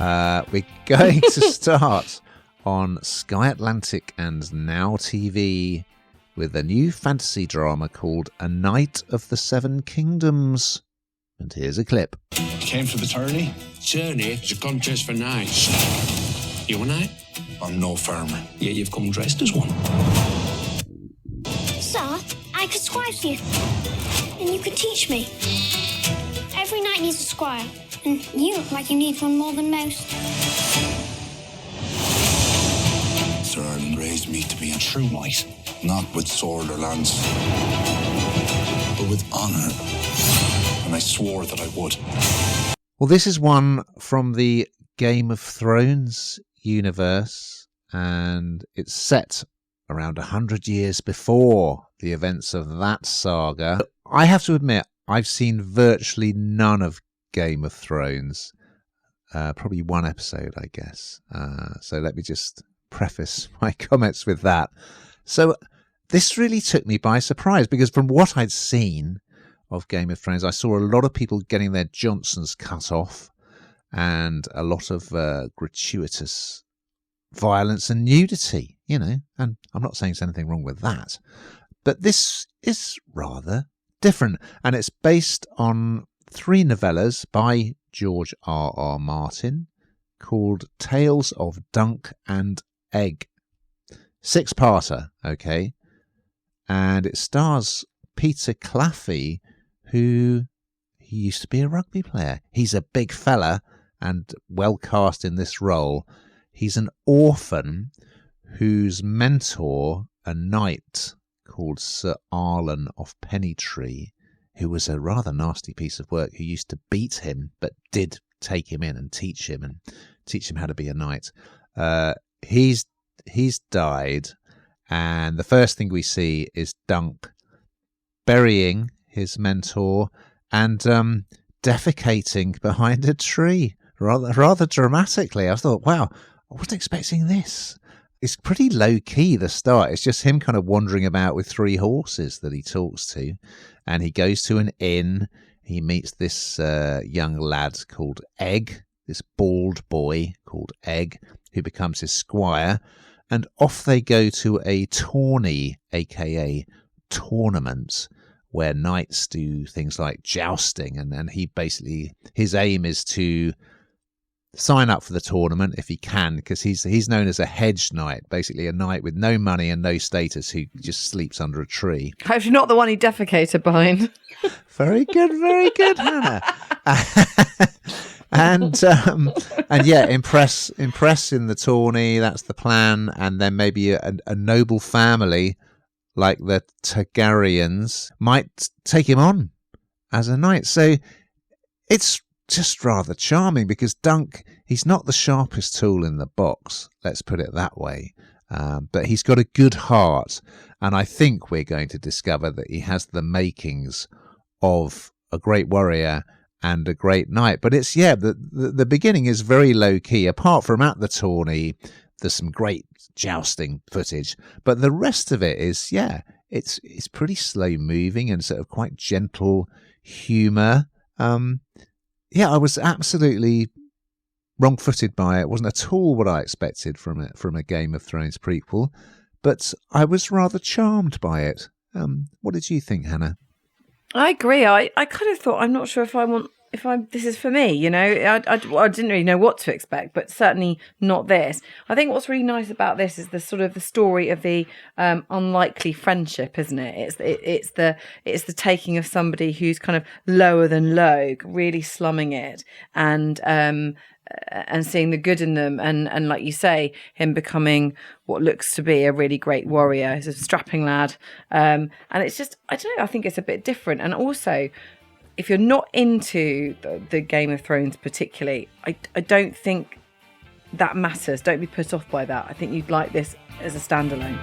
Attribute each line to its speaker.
Speaker 1: We're going to start on Sky Atlantic and Now TV with a new fantasy drama called A Knight of the Seven Kingdoms. And here's a clip.
Speaker 2: You came for the tourney?
Speaker 3: Tourney is a contest for knights. You a knight?
Speaker 2: I'm no farmer.
Speaker 3: Yeah, you've come dressed as one.
Speaker 4: Sir, I could squire for you. And you could teach me. Every knight needs a squire. And you look like you need one more than most.
Speaker 2: Sir Ireland raised me to be a true knight. Not with sword or lance, but with honour. And I swore that I would.
Speaker 1: Well, this is one from the Game of Thrones universe, and it's set around 100 years before the events of that saga. I have to admit, I've seen virtually none of Game of Thrones. Probably one episode, I guess. So let me just preface my comments with that. So this really took me by surprise, because from what I'd seen of Game of Thrones, I saw a lot of people getting their Johnsons cut off and a lot of gratuitous violence and nudity, you know, and I'm not saying there's anything wrong with that. But this is rather different, and it's based on 3 novellas by George R.R. Martin called Tales of Dunk and Egg. 6-parter, okay? And it stars Peter Claffey, who he used to be a rugby player. He's a big fella and well cast in this role. He's an orphan whose mentor, a knight called Sir Arlen of Pennytree, who was a rather nasty piece of work, who used to beat him, but did take him in and teach him how to be a knight. He's died, and the first thing we see is Dunk burying his mentor and defecating behind a tree, rather dramatically. I thought, wow, I wasn't expecting this. It's pretty low-key, the start. It's just him kind of wandering about with 3 horses that he talks to. And he goes to an inn. He meets this young lad called Egg, this bald boy called Egg, who becomes his squire. And off they go to a tourney, a.k.a. tournament, where knights do things like jousting. And he basically, his aim is to sign up for the tournament if he can, because he's known as a Hedge Knight, basically a knight with no money and no status who just sleeps under a tree.
Speaker 5: Hopefully not the one he defecated behind.
Speaker 1: Very good, Hannah. and yeah, impress in the tourney. That's the plan, and then maybe a noble family like the Targaryens might take him on as a knight. So it's just rather charming, because Dunk, he's not the sharpest tool in the box, let's put it that way, but he's got a good heart, and I think we're going to discover that he has the makings of a great warrior and a great knight. But it's, yeah, the beginning is very low-key. Apart from at the tourney, there's some great jousting footage, but the rest of it is, yeah, it's pretty slow-moving and sort of quite gentle humour. Yeah, I was absolutely wrong-footed by it. It wasn't at all what I expected from a Game of Thrones prequel, but I was rather charmed by it. What did you think, Hannah?
Speaker 5: I agree. I kind of thought, I'm not sure this is for me, you know. I didn't really know what to expect, but certainly not this. I think what's really nice about this is the sort of the story of the unlikely friendship, isn't it? It's the taking of somebody who's kind of lower than low, really slumming it, and seeing the good in them, and like you say, him becoming what looks to be a really great warrior. He's a strapping lad, and it's just, I don't know, I think it's a bit different. And also, if you're not into the Game of Thrones particularly, I don't think that matters. Don't be put off by that. I think you'd like this as a standalone.